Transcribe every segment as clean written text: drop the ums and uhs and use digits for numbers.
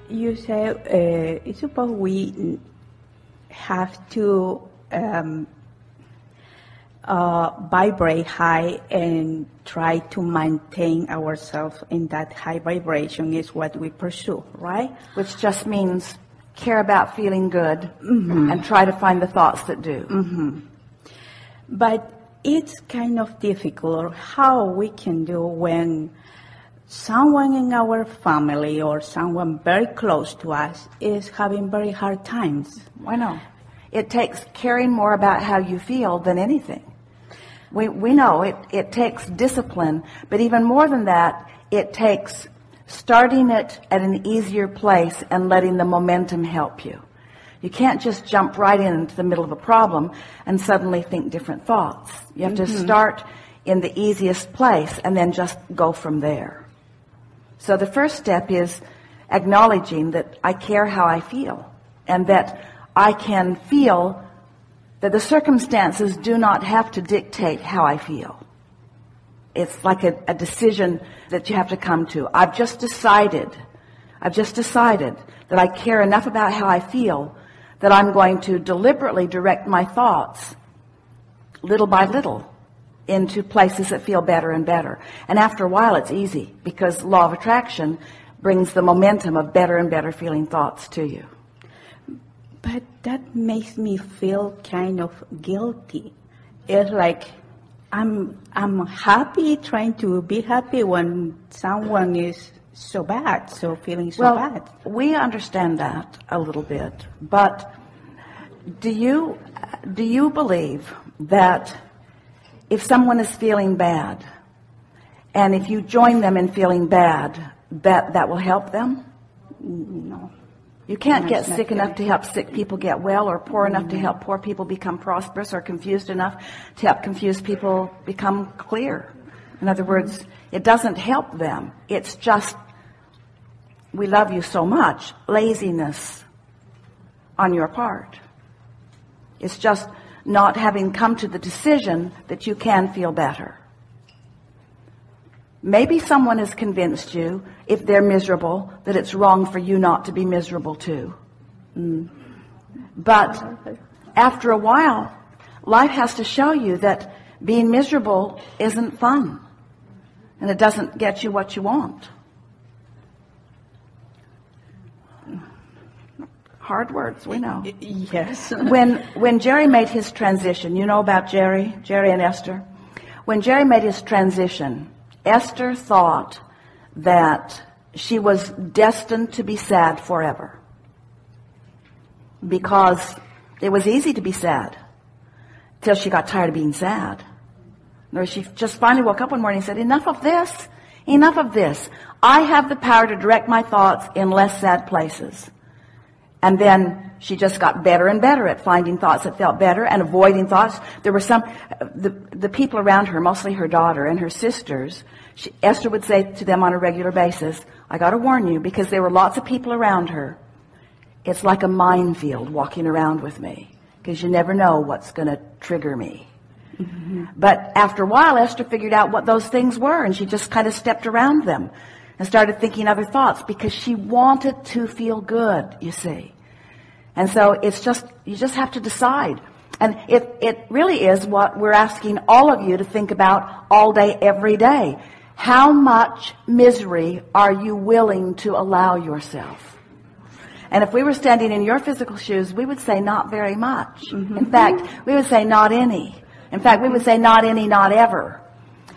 you say, suppose we have to vibrate high and try to maintain ourselves in that high vibration is what we pursue, right? Which just means care about feeling good and try to find the thoughts that do. But it's kind of difficult how we can do when someone in our family or someone very close to us is having very hard times. I know. It takes caring more about how you feel than anything. We know it takes discipline, but even more than that, it takes starting it at an easier place and letting the momentum help you. You can't just jump right into the middle of a problem and suddenly think different thoughts. You have to start in the easiest place and then just go from there. So the first step is acknowledging that I care how I feel and that I can feel that the circumstances do not have to dictate how I feel. It's like a decision that you have to come to. I've just decided that I care enough about how I feel that I'm going to deliberately direct my thoughts little by little into places that feel better and better. And after a while it's easy because law of attraction brings the momentum of better and better feeling thoughts to you. But that makes me feel kind of guilty. It's like I'm happy, trying to be happy when someone is so bad, so feeling so bad. We understand that a little bit, but do you believe that if someone is feeling bad, and if you join them in feeling bad, that will help them? No. You can't get sick enough to help sick people get well, or poor enough to help poor people become prosperous, or confused enough to help confused people become clear. In other words, it doesn't help them. It's just, we love you so much, laziness on your part. It's just not having come to the decision that you can feel better. Maybe someone has convinced you, if they're miserable, that it's wrong for you not to be miserable too. But after a while, life has to show you that being miserable isn't fun. And it doesn't get you what you want. Hard words, we know. Yes. When Jerry made his transition, you know about Jerry and Esther? When Jerry made his transition, Esther thought that she was destined to be sad forever because it was easy to be sad till she got tired of being sad. Or she just finally woke up one morning and said, enough of this. I have the power to direct my thoughts in less sad places. And then she just got better and better at finding thoughts that felt better and avoiding thoughts. There were the people around her, mostly her daughter and her sisters, Esther would say to them on a regular basis, I got to warn you, because there were lots of people around her. It's like a minefield walking around with me, because you never know what's going to trigger me. But after a while, Esther figured out what those things were, and she just kind of stepped around them and started thinking other thoughts because she wanted to feel good, you see. And so it's just, you just have to decide. And it really is what we're asking all of you to think about all day, every day. How much misery are you willing to allow yourself? And if we were standing in your physical shoes, we would say not very much. In fact, we would say not any. In fact, we would say not any, not ever.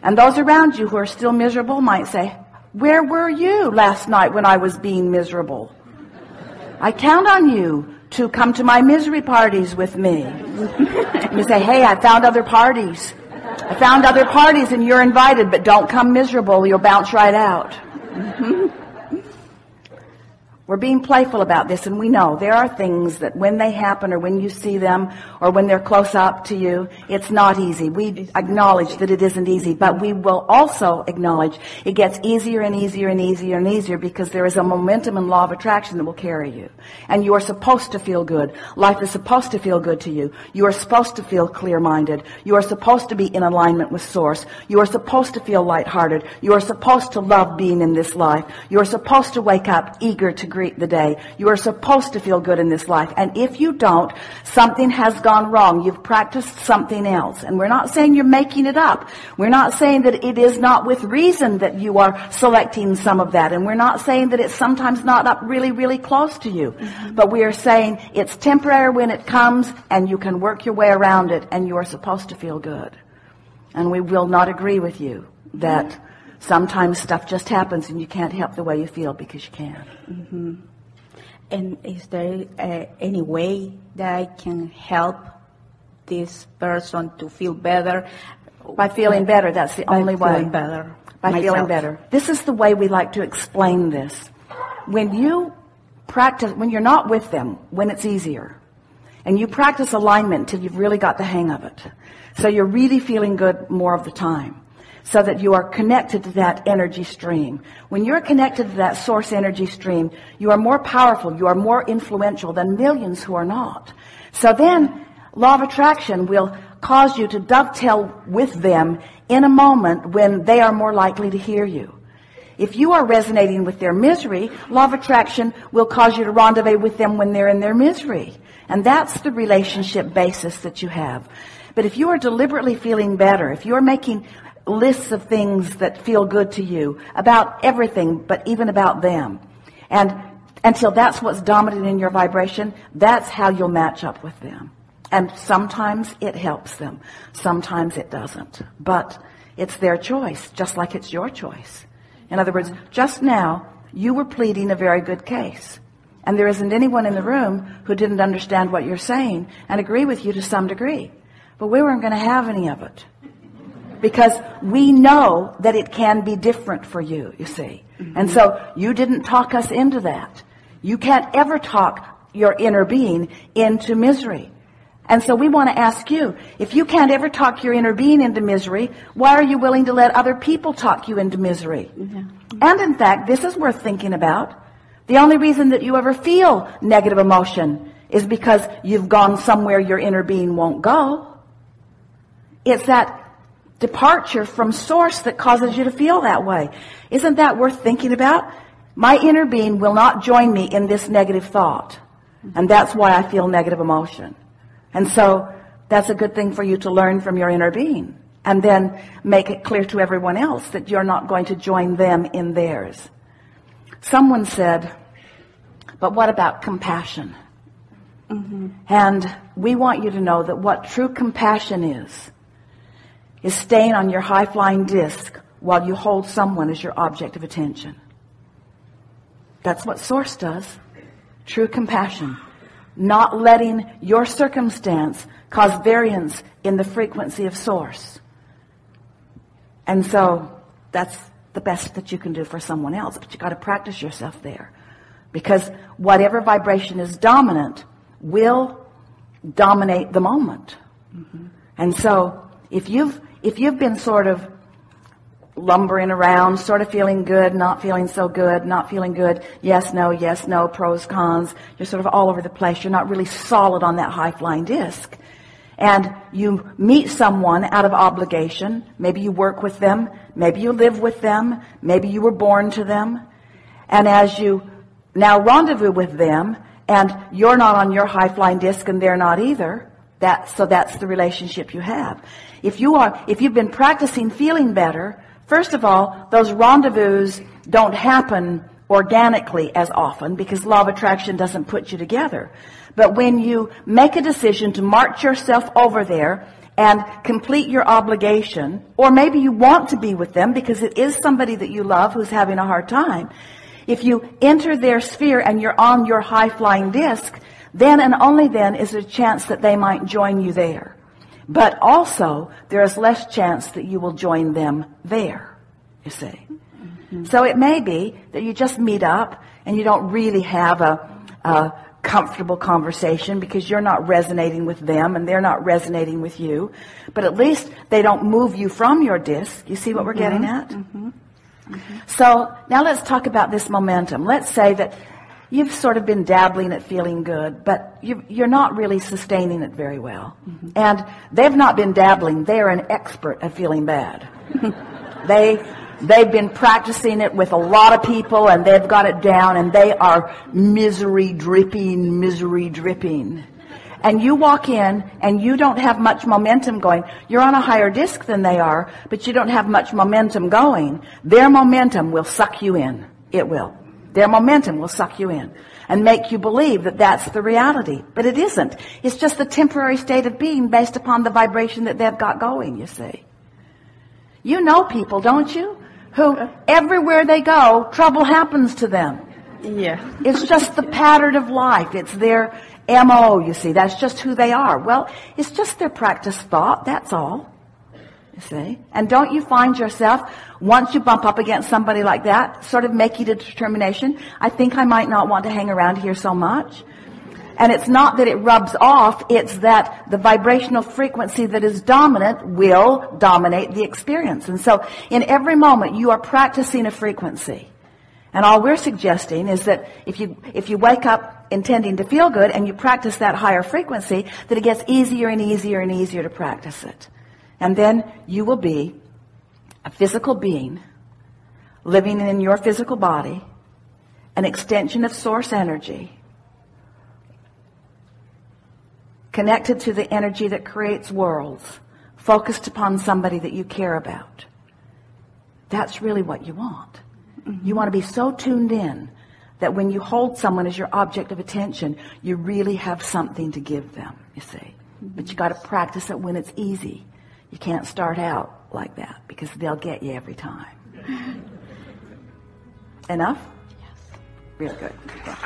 And those around you who are still miserable might say, where were you last night when I was being miserable? I count on you to come to my misery parties with me. You say, hey, I found other parties. And you're invited, but don't come miserable. You'll bounce right out. We're being playful about this, and we know there are things that when they happen or when you see them or when they're close up to you, it's not easy. We acknowledge that it isn't easy, but we will also acknowledge it gets easier and easier and easier and easier because there is a momentum and law of attraction that will carry you. And you are supposed to feel good. Life is supposed to feel good to you. You are supposed to feel clear-minded. You are supposed to be in alignment with Source. You are supposed to feel lighthearted. You are supposed to love being in this life. You are supposed to wake up eager to greet greet the day. You are supposed to feel good in this life. And if you don't, something has gone wrong. You've practiced something else. And we're not saying you're making it up. We're not saying that it is not with reason that you are selecting some of that. And we're not saying that it's sometimes not up really, really close to you. But we are saying it's temporary when it comes, and you can work your way around it, and you are supposed to feel good. And we will not agree with you that sometimes stuff just happens and you can't help the way you feel, because you can. And is there any way that I can help this person to feel better? By feeling better, that's the only way. Feeling better. By feeling better. This is the way we like to explain this. When you practice, when you're not with them, when it's easier, and you practice alignment till you've really got the hang of it, so you're really feeling good more of the time, so that you are connected to that energy stream. When you're connected to that source energy stream, you are more powerful, you are more influential than millions who are not. So then, law of attraction will cause you to dovetail with them in a moment when they are more likely to hear you. If you are resonating with their misery, law of attraction will cause you to rendezvous with them when they're in their misery. And that's the relationship basis that you have. But if you are deliberately feeling better, if you're making lists of things that feel good to you about everything, but even about them, and until that's what's dominant in your vibration, that's how you'll match up with them. And sometimes it helps them, sometimes it doesn't. But it's their choice, just like it's your choice. In other words, just now, you were pleading a very good case. And there isn't anyone in the room who didn't understand what you're saying and agree with you to some degree. But we weren't going to have any of it. Because we know that it can be different for you, you see. And so you didn't talk us into that. You can't ever talk your inner being into misery. And so we want to ask you, if you can't ever talk your inner being into misery, why are you willing to let other people talk you into misery? And in fact, this is worth thinking about. The only reason that you ever feel negative emotion is because you've gone somewhere your inner being won't go. It's that departure from source that causes you to feel that way. Isn't that worth thinking about? My inner being will not join me in this negative thought. And that's why I feel negative emotion. And so that's a good thing for you to learn from your inner being. And then make it clear to everyone else that you're not going to join them in theirs. Someone said, but what about compassion? And we want you to know that what true compassion is staying on your high-flying disc while you hold someone as your object of attention. That's what Source does. True compassion. Not letting your circumstance cause variance in the frequency of Source. And so that's the best that you can do for someone else, but you got to practice yourself there. Because whatever vibration is dominant will dominate the moment. And so if you've been sort of lumbering around, sort of feeling good, not feeling so good, not feeling good, yes, no, pros, cons, you're sort of all over the place, you're not really solid on that high-flying disc, and you meet someone out of obligation, maybe you work with them, maybe you live with them, maybe you were born to them, and as you now rendezvous with them, and you're not on your high-flying disc and they're not either, so that's the relationship you have. If you've been practicing feeling better, first of all, those rendezvous don't happen organically as often because law of attraction doesn't put you together. But when you make a decision to march yourself over there and complete your obligation, or maybe you want to be with them because it is somebody that you love who's having a hard time, if you enter their sphere and you're on your high-flying disc, then and only then is there a chance that they might join you there. But also, there is less chance that you will join them there, you see. So it may be that you just meet up and you don't really have a comfortable conversation because you're not resonating with them and they're not resonating with you. But at least they don't move you from your disc. You see what we're getting at? So now let's talk about this momentum. Let's say that you've sort of been dabbling at feeling good, but you're not really sustaining it very well. And they've not been dabbling. They are an expert at feeling bad. They've been practicing it with a lot of people, and they've got it down, and they are misery dripping. And you walk in, and you don't have much momentum going. You're on a higher disc than they are, but you don't have much momentum going. Their momentum will suck you in. It will. Their momentum will suck you in and make you believe that that's the reality. But it isn't. It's just the temporary state of being based upon the vibration that they've got going, you see. You know people, don't you? Who, everywhere they go, trouble happens to them. Yeah. It's just the pattern of life. It's their MO, you see. That's just who they are. Well, it's just their practice thought. That's all. You see. And don't you find yourself, once you bump up against somebody like that, sort of making a determination, I think I might not want to hang around here so much. And it's not that it rubs off, it's that the vibrational frequency that is dominant will dominate the experience. And so in every moment you are practicing a frequency. And all we're suggesting is that if you wake up intending to feel good and you practice that higher frequency, that it gets easier and easier and easier to practice it. And then you will be a physical being living in your physical body, an extension of source energy, connected to the energy that creates worlds, focused upon somebody that you care about. That's really what you want. You want to be so tuned in that when you hold someone as your object of attention, you really have something to give them, you see. But you got to practice it when it's easy. You can't start out like that because they'll get you every time. Enough? Yes. Real good. Yeah.